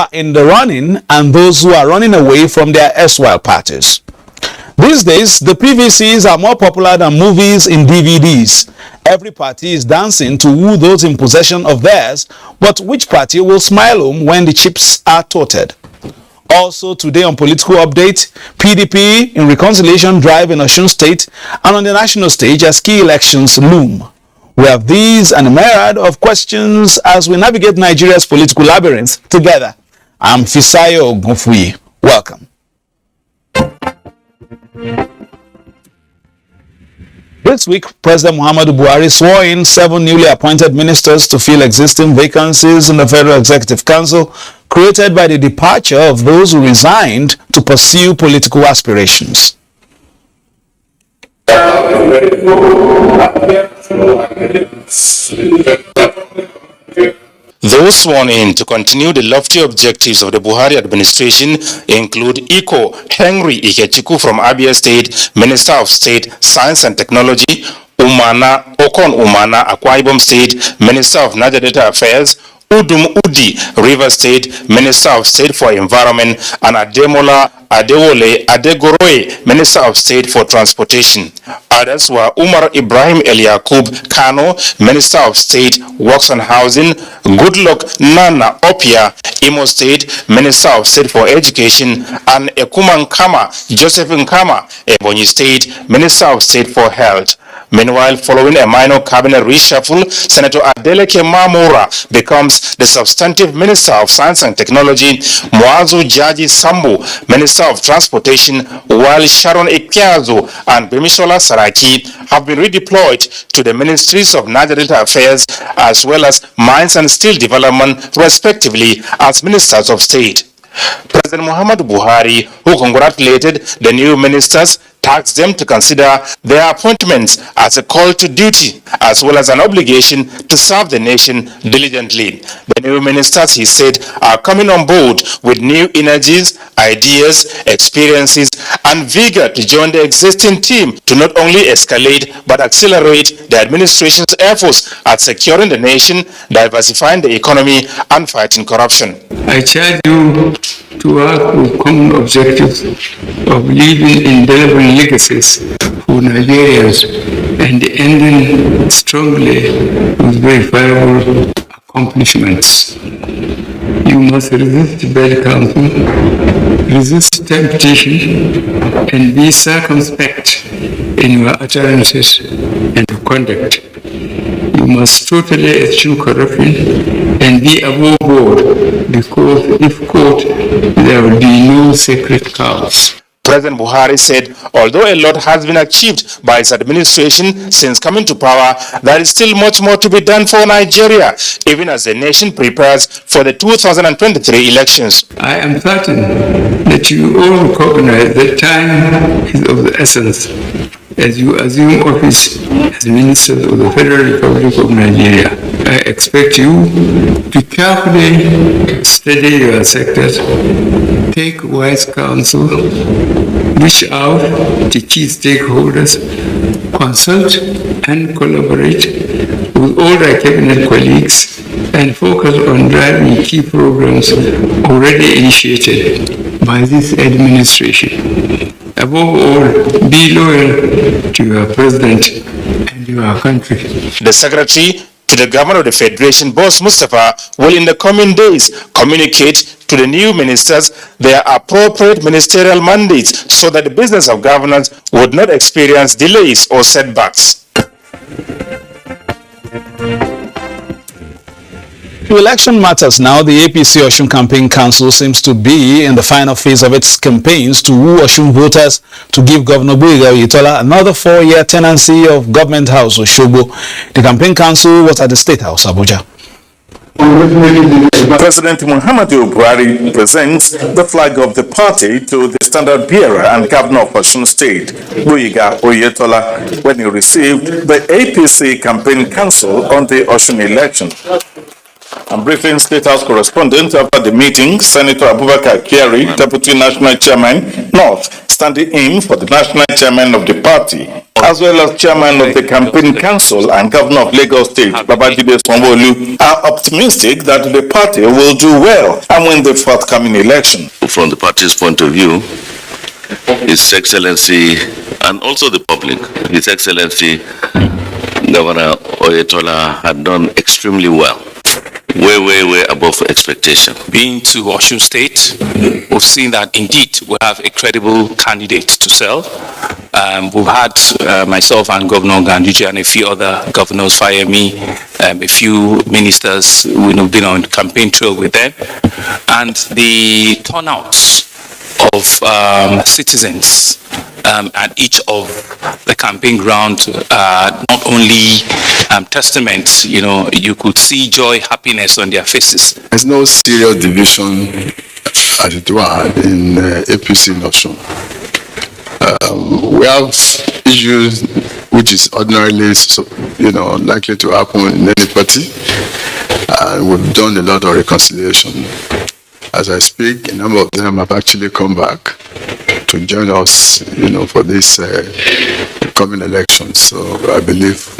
are in the running and those who are running away from their erstwhile parties. These days, the PVCs are more popular than movies in DVDs. Every party is dancing to woo those in possession of theirs, but which party will smile home when the chips are toted? Also today on Political Update, PDP in reconciliation drive in Osun State and on the national stage as key elections loom. We have these and a myriad of questions as we navigate Nigeria's political labyrinth together. I'm Fisayo Ogunfuyi. Welcome. This week, President Muhammadu Buhari swore in 7 newly appointed ministers to fill existing vacancies in the Federal Executive Council created by the departure of those who resigned to pursue political aspirations. Those sworn in to continue the lofty objectives of the Buhari administration include Iko Henry Ikechukwu from Abia State, Minister of State, Science and Technology, Okon Umana, Akwa Ibom State, Minister of Niger Delta Affairs, Udum Udi, River State, Minister of State for Environment, and Ademola Adewole Adegoroye, Minister of State for Transportation. Others were Umar Ibrahim Eliakub Kano, Minister of State, Works and Housing, Goodluck Nana Opia, Imo State, Minister of State for Education, and Ekuman Kama, Joseph Nkama, Ebonyi State, Minister of State for Health. Meanwhile, following a minor cabinet reshuffle, Senator Adeleke Mamora becomes the substantive Minister of Science and Technology, Muazu Jaji Sambu, Minister of Transportation, while Sharon Ekiazo and Bemisola Saraki have been redeployed to the Ministries of Niger Delta Affairs as well as Mines and Steel Development, respectively, as Ministers of State. President Muhammadu Buhari, who congratulated the new ministers, tasked them to consider their appointments as a call to duty as well as an obligation to serve the nation diligently. The new ministers, he said, are coming on board with new energies, ideas, experiences, and vigor to join the existing team to not only escalate but accelerate the administration's efforts at securing the nation, diversifying the economy, and fighting corruption. I charge you to work with common objectives of leaving indelible legacies for Nigerians and ending strongly with verifiable accomplishments. You must resist bad counsel, resist temptation, and be circumspect in your utterances and conduct. You must totally eschew corruption and be above board, because if caught, there will be no sacred cows. President Buhari said, although a lot has been achieved by his administration since coming to power, there is still much more to be done for Nigeria, even as the nation prepares for the 2023 elections. I am certain that you all recognize that time is of the essence as you assume office as Ministers of the Federal Republic of Nigeria. I expect you to carefully study your sectors, take wise counsel, reach out to key stakeholders, consult and collaborate with all our cabinet colleagues, and focus on driving key programs already initiated by this administration. Above all, be loyal to your president and your country. The secretary to the governor of the Federation, Boss Mustafa, will in the coming days communicate to the new ministers their appropriate ministerial mandates so that the business of governance would not experience delays or setbacks. To election matters now, the APC Osun Campaign Council seems to be in the final phase of its campaigns to woo Osun voters to give Governor Gboyega Oyetola another 4-year tenancy of Government House Osogbo. The campaign council was at the State House, Abuja. President Muhammadu Buhari presents the flag of the party to the standard bearer and governor of Osun State, Gboyega Oyetola, when he received the APC campaign council on the Osun election. I'm briefing State House correspondent after the meeting. Senator Abubakar Kyari, Deputy National Chairman, North, standing in for the national chairman of the party, as well as chairman of the campaign council and governor of Lagos State, Babajide Sanwo-Olu, are optimistic that the party will do well and win the forthcoming election. From the party's point of view, His Excellency, and also the public, His Excellency Governor Oyetola had done extremely well. Way above expectation. Being to Osun State, we've seen that indeed we have a credible candidate to sell. We've had myself and Governor Ganduje and a few other governors fire me, a few ministers, we've been on campaign trail with them. And the turnouts of citizens at each of the campaign ground, not only testament, you could see joy, happiness on their faces. There's no serious division, as it were, in APC in Osun. We have issues which is ordinarily, likely to happen in any party, and we've done a lot of reconciliation. As I speak, a number of them have actually come back to join us, for this coming election. So I believe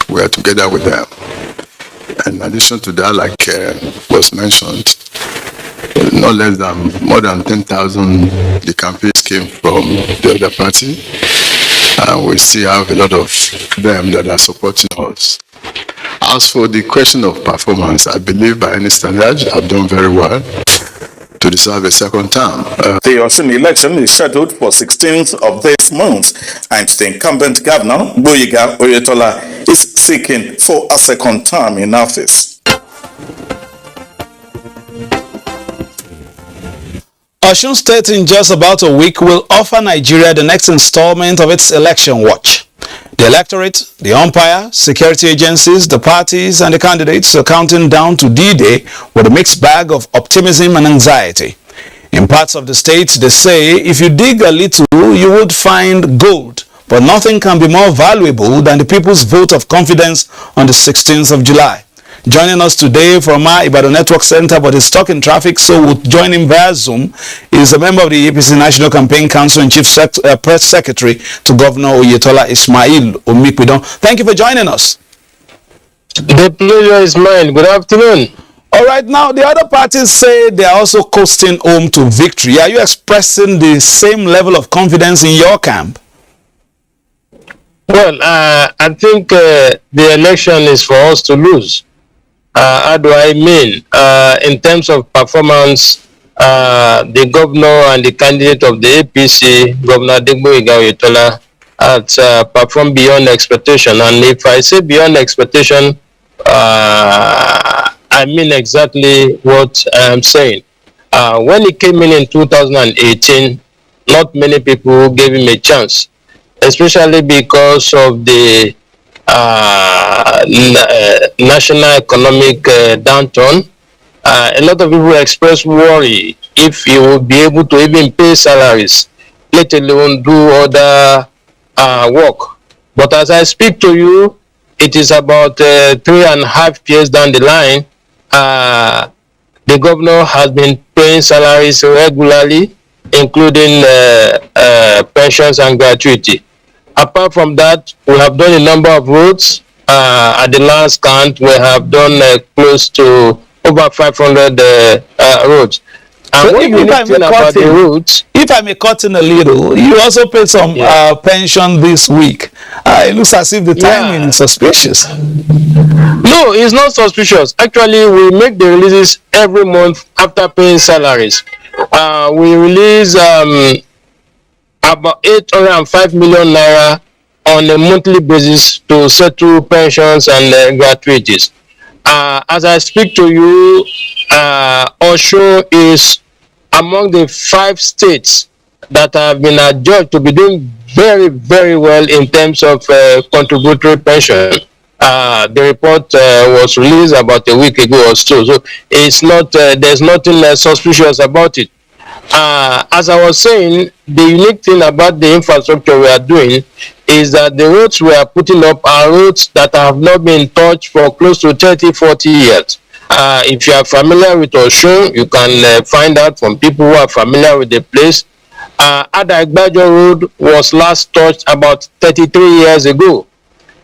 we are together with them. In addition to that, like was mentioned, not less than more than 10,000 the campaigns came from the other party, and we still have a lot of them that are supporting us. As for the question of performance, I believe by any standard I've done very well to deserve a second term. The Osun election is scheduled for 16th of this month, and the incumbent governor, Gboyega Oyetola, is seeking for a second term in office. Osun State in just about a week will offer Nigeria the next installment of its election watch. The electorate, the umpire, security agencies, the parties and the candidates are counting down to D-Day with a mixed bag of optimism and anxiety. In parts of the state, they say if you dig a little, you would find gold, but nothing can be more valuable than the people's vote of confidence on the 16th of July. Joining us today from our Ibadan Network Center, but is stuck in traffic, so we'll join him via Zoom, is a member of the APC National Campaign Council and Chief Press Secretary to Governor Oyetola, Ismail Omikpidon. Thank you for joining us. The pleasure is mine. Good afternoon. All right, now the other parties say they are also coasting home to victory. Are you expressing the same level of confidence in your camp? Well, I think the election is for us to lose. How do I mean? In terms of performance, the governor and the candidate of the APC, Governor Gboyega Oyetola, has performed beyond expectation. And if I say beyond expectation, I mean exactly what I am saying. When he came in 2018, not many people gave him a chance, especially because of the national economic downturn. A lot of people express worry if he will be able to even pay salaries, let alone do other work. But as I speak to you, it is about 3.5 years down the line. The governor has been paying salaries regularly, including pensions and gratuity. Apart from that, we have done a number of roads. At the last count, we have done close to over 500 roads. And what you think about the roads? If I may cut in a little, you also paid some pension this week. It looks as if the timing is suspicious. No, it's not suspicious. Actually, we make the releases every month after paying salaries. We release about 805 million naira on a monthly basis to settle pensions and gratuities. As I speak to you, Osun is among the 5 states that have been adjudged to be doing very, very well in terms of contributory pension. The report was released about a week ago or so it's not, there's nothing suspicious about it. As I was saying, the unique thing about the infrastructure we are doing is that the roads we are putting up are roads that have not been touched for close to 30-40 years. If you are familiar with Osun, you can find out from people who are familiar with the place. Adagbajo Road was last touched about 33 years ago.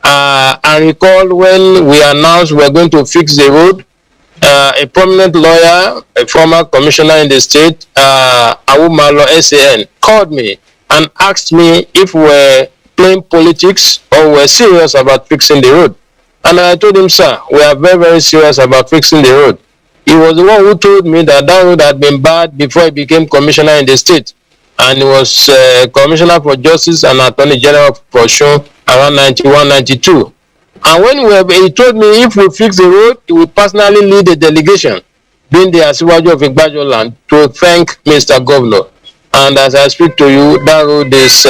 I recall when we announced we were going to fix the road, a prominent lawyer, a former commissioner in the state, Awumalo SAN, called me and asked me if we were playing politics or we were serious about fixing the road. And I told him, sir, we are very, very serious about fixing the road. He was the one who told me that that road had been bad before he became commissioner in the state. And he was commissioner for justice and attorney general for sure around 91, 92. And when he told me if we fix the road, he would personally lead a delegation, being the Asiwaju of Igbajo land, to thank Mr. Governor. And as I speak to you, that road is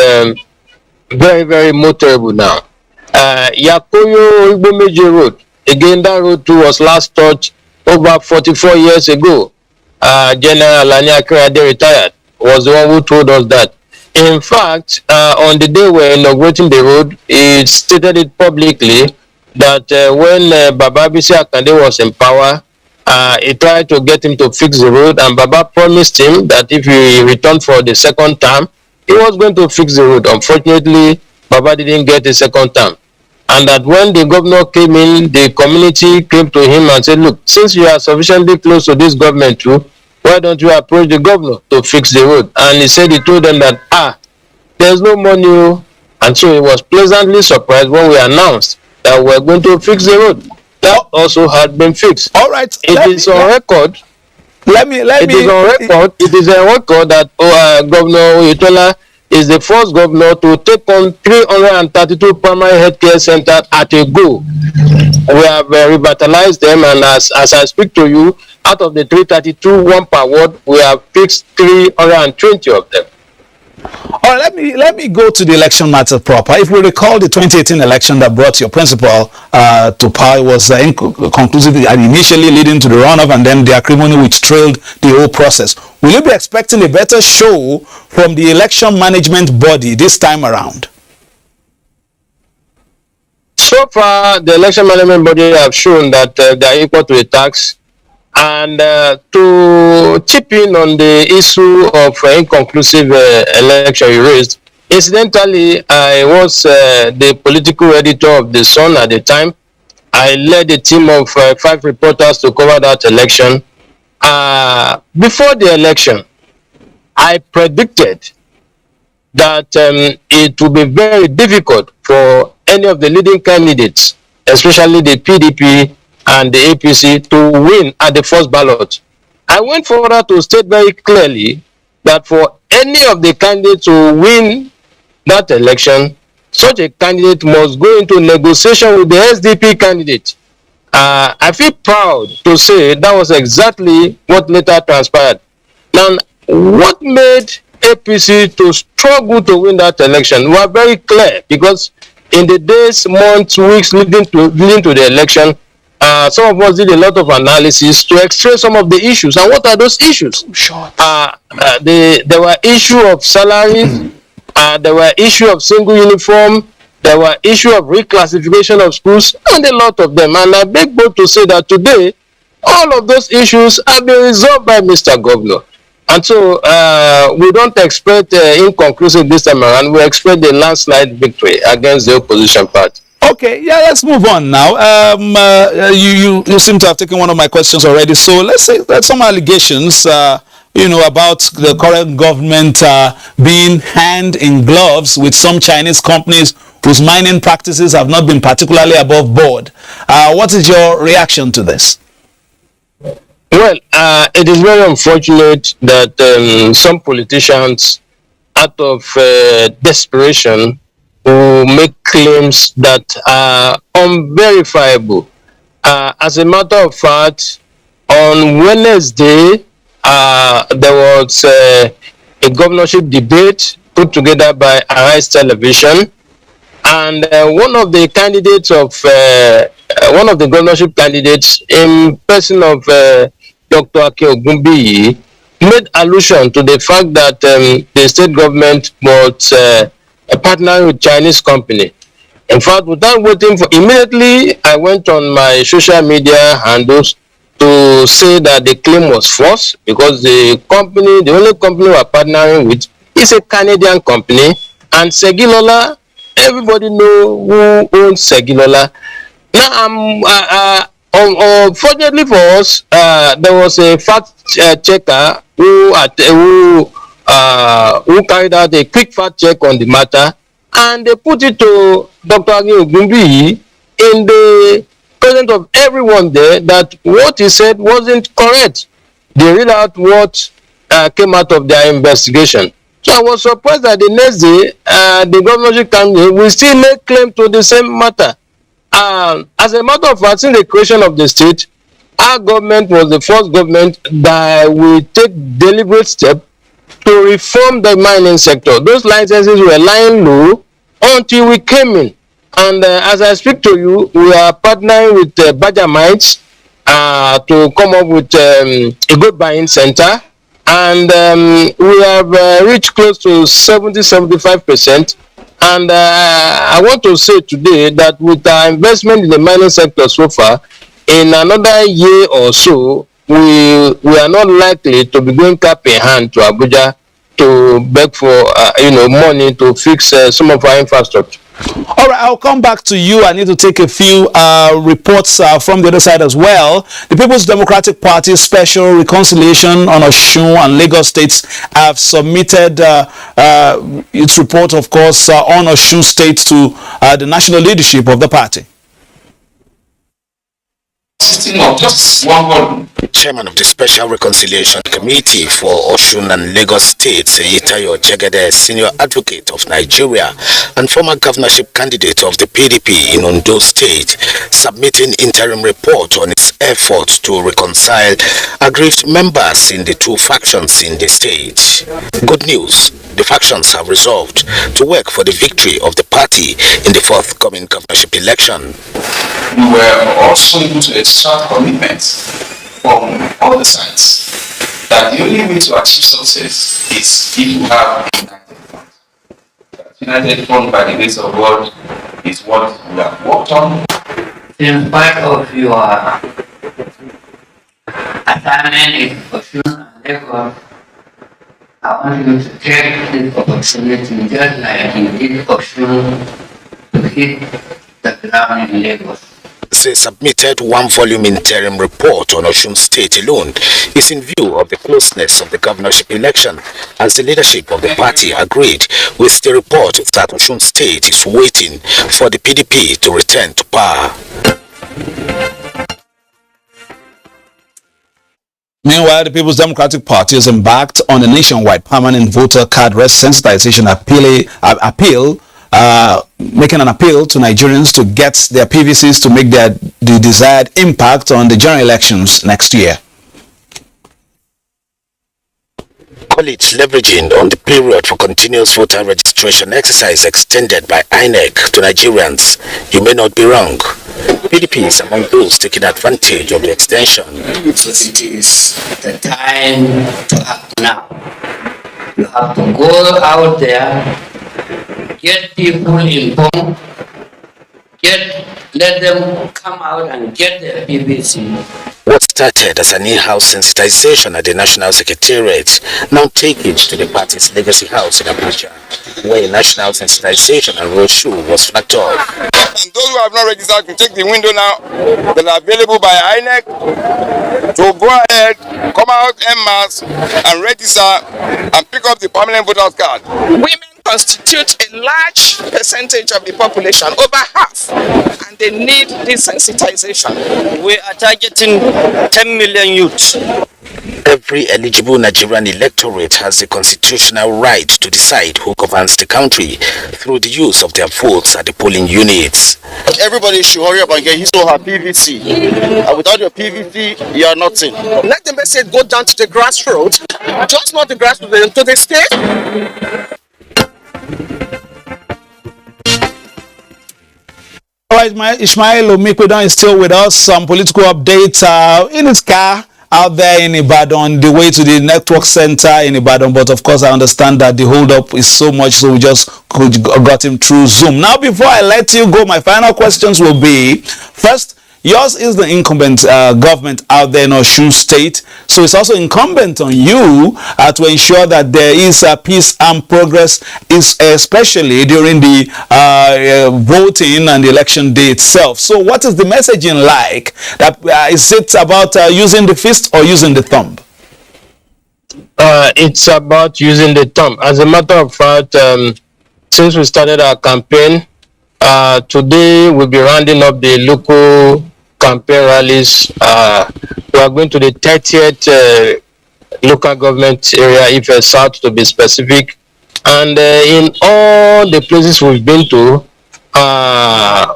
very, very motorable now. Yakoyo Igbomeje Road, again, that road too was last touched over 44 years ago. General Alani Akinrade retired, was the one who told us that. In fact, on the day we're inaugurating the road, he stated it publicly that when Baba Bisi Akande was in power, he tried to get him to fix the road, and Baba promised him that if he returned for the second term, he was going to fix the road. Unfortunately, Baba didn't get a second term. And that when the governor came in, the community came to him and said, look, since you are sufficiently close to this government too, why don't you approach the governor to fix the road? And he said, he told them that, there's no money. And so he was pleasantly surprised when we announced that we're going to fix the road. That also had been fixed. All right. It is on record. It is on record that Governor Oyetola is the first governor to take on 332 primary healthcare centers at a go. We have revitalized them, and as I speak to you, out of the 332, one per ward, we have fixed 320 of them. All right, let me go to the election matter proper. If we recall, the 2018 election that brought your principal to power was inconclusive and initially leading to the runoff, and then the acrimony which trailed the whole process. Will you be expecting a better show from the election management body this time around? So far, the election management body have shown that they are equal to the task. And to chip in on the issue of inconclusive election you raised, incidentally, I was the political editor of The Sun at the time. I led a team of 5 reporters to cover that election. Before the election, I predicted that it would be very difficult for any of the leading candidates, especially the PDP and the APC, to win at the first ballot. I went further to state very clearly that for any of the candidates to win that election, such a candidate must go into negotiation with the SDP candidate. I feel proud to say that was exactly what later transpired. Now, what made APC to struggle to win that election were very clear, because in the days, months, weeks leading to the election, some of us did a lot of analysis to extract some of the issues. And what are those issues? There were issue of salaries, there were issue of single uniform, there were issue of reclassification of schools, and a lot of them. And I beg both to say that today, all of those issues have been resolved by Mr. Governor. And so we don't expect inconclusive this time around. We expect a landslide victory against the opposition party. Okay, yeah, let's move on now. You seem to have taken one of my questions already. So let's say that some allegations, about the current government being hand in gloves with some Chinese companies whose mining practices have not been particularly above board. What is your reaction to this? Well, it is very unfortunate that some politicians, out of desperation, who make claims that are unverifiable. As a matter of fact, on Wednesday, there was a governorship debate put together by Arise Television, and one of the candidates of one of the governorship candidates, in person of Dr. Ake Ogunbiyi, made allusion to the fact that the state government was partnering with Chinese company. In fact, without waiting for, immediately I went on my social media handles to say that the claim was false, because the only company we are partnering with is a Canadian company, and Segilola, everybody know who owns Segilola. Now, unfortunately for us, there was a fact checker who carried out a quick fact check on the matter, and they put it to Dr. Agnew Ogunbiyi in the presence of everyone there that what he said wasn't correct. They read out what came out of their investigation. So I was surprised that the next day, the governorship candidate will still make claim to the same matter. As a matter of fact, since the creation of the state, our government was the first government that will take deliberate steps to reform the mining sector. Those licenses were lying low until we came in. And as I speak to you, we are partnering with Badger Mines to come up with a good buying center. And we have reached close to 70-75%. And I want to say today that with our investment in the mining sector so far, in another year or so, we are not likely to be going cap in hand to Abuja to beg for money to fix some of our infrastructure. All right, I'll come back to you. I need to take a few reports from the other side as well. The People's Democratic Party Special Reconciliation on Osun and Lagos states have submitted its report, of course, on Osun State to the national leadership of the party. Chairman of the Special Reconciliation Committee for Osun and Lagos States, Itayo Jegede, senior advocate of Nigeria and former governorship candidate of the PDP in Ondo State, submitting interim report on its efforts to reconcile aggrieved members in the two factions in the state. Good news, the factions have resolved to work for the victory of the party in the forthcoming governorship election. We were also able to extract commitments from all the sides that the only way to achieve success is if you have a united front. United front, by the grace of God, is what we have worked on. In spite of your assignment in Osun and Lagos, I want you to take this opportunity, just like you did Osun, to hit the ground in Lagos. They submitted one volume interim report on Osun State alone is in view of the closeness of the governorship election, as the leadership of the party agreed with the report that Osun State is waiting for the PDP to return to power. Meanwhile, the People's Democratic Party has embarked on a nationwide permanent voter card sensitization appeal, making an appeal to Nigerians to get their PVCs to make the desired impact on the general elections next year. College leveraging on the period for continuous voter registration exercise extended by INEC to Nigerians. You may not be wrong. PDP is among those taking advantage of the extension. So it is the time to act now. You have to go out there, get people informed, let them come out and get their PVC. What started as an in-house sensitization at the National Secretariat now take it to the party's legacy house in Abuja, where a national sensitization and roadshow was flagged off. And those who have not registered can take the window now that are available by INEC to go ahead, come out en masse and register and pick up the permanent voters card. Women constitute a large percentage of the population, over half, and they need this sensitization. We are targeting 10 million youths. Every eligible Nigerian electorate has the constitutional right to decide who governs the country through the use of their votes at the polling units. Everybody should hurry up and get his or her PVC. And without your PVC, you are nothing. Let the message go down to the grassroots, just not the grassroots, to the state. All right, Ishmael Omikwedan is still with us. Some political updates in his car out there in Ibadan on the way to the network center in Ibadan. But of course, I understand that the hold-up is so much, so we just got him through Zoom. Now, before I let you go, my final questions will be, first, yours is the incumbent government out there in Osun State. So it's also incumbent on you to ensure that there is peace and progress, especially during the voting and the election day itself. So what is the messaging like? Is it about using the fist or using the thumb? It's about using the thumb. As a matter of fact, since we started our campaign, today we'll be rounding up the local campaign rallies. We are going to the 30th local government area, if South to be specific. And in all the places we've been to,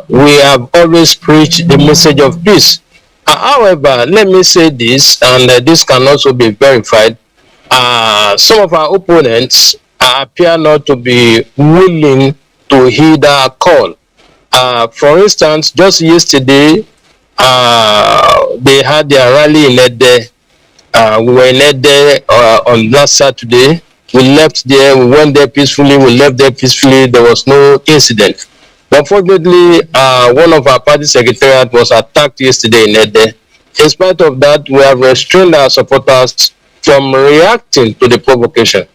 we have always preached the message of peace. However, let me say this, and this can also be verified. Some of our opponents appear not to be willing to heed our call. For instance, just yesterday, they had their rally in Ede. We were in Ede on last Saturday. We left there, we went there peacefully, we left there peacefully, there was no incident. Unfortunately, one of our party secretariat was attacked yesterday in Ede. In spite of that, we have restrained our supporters from reacting to the provocation.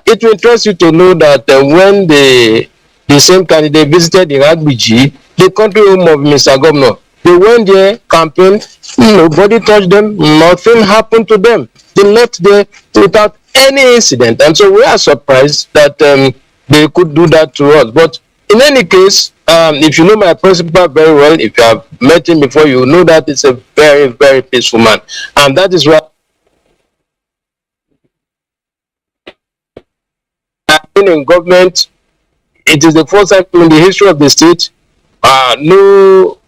It will interest you to know that when the same candidate visited Abuja, the country home of Mr. Governor, they went there, campaigned, nobody touched them, nothing happened to them. They left there without any incident. And so we are surprised that they could do that to us. But in any case, if you know my principal very well, if you have met him before, you know that it's a very, very peaceful man. And that is why in government, it is the first time in the history of the state, no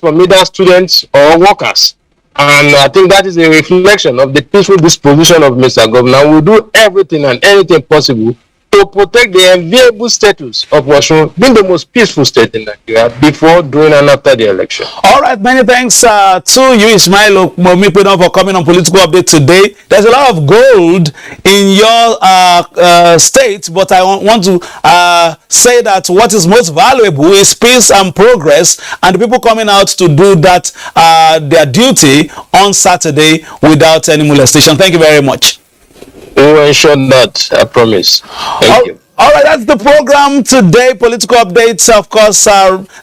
from either students or workers. And I think that is a reflection of the peaceful disposition of Mr. Governor. We'll do everything and anything possible to protect the enviable status of Osun being the most peaceful state in Nigeria before, during, and after the election. All right, many thanks to you, Ismail Omipidon, for coming on Political Update today. There's a lot of gold in your state, but I want to say that what is most valuable is peace and progress, and the people coming out to do that their duty on Saturday without any molestation. Thank you very much. We will ensure that, I promise. Thank you. All right, that's the program today. Political updates, of course,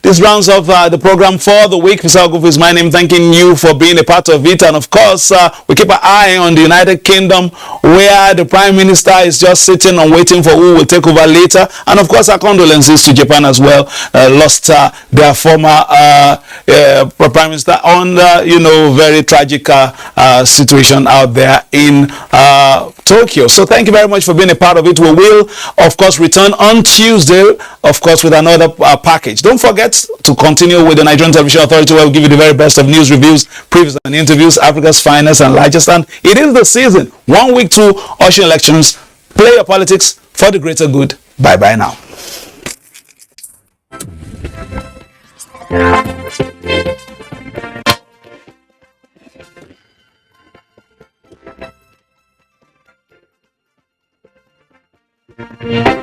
this rounds of the program for the week. Mr. Ogufu is my name, thanking you for being a part of it. And of course, we keep an eye on the United Kingdom, where the Prime Minister is just sitting and waiting for who will take over later. And of course, our condolences to Japan as well. Lost their former Prime Minister on, very tragic situation out there in Tokyo. So thank you very much for being a part of it. We will, of course, return on Tuesday, of course, with another package. Don't forget to continue with the Nigerian Television Authority, where we give you the very best of news, reviews, previews, and interviews, Africa's finest and largest. And it is the season. 1 week to Osun elections. Play your politics for the greater good. Bye-bye now. Yeah.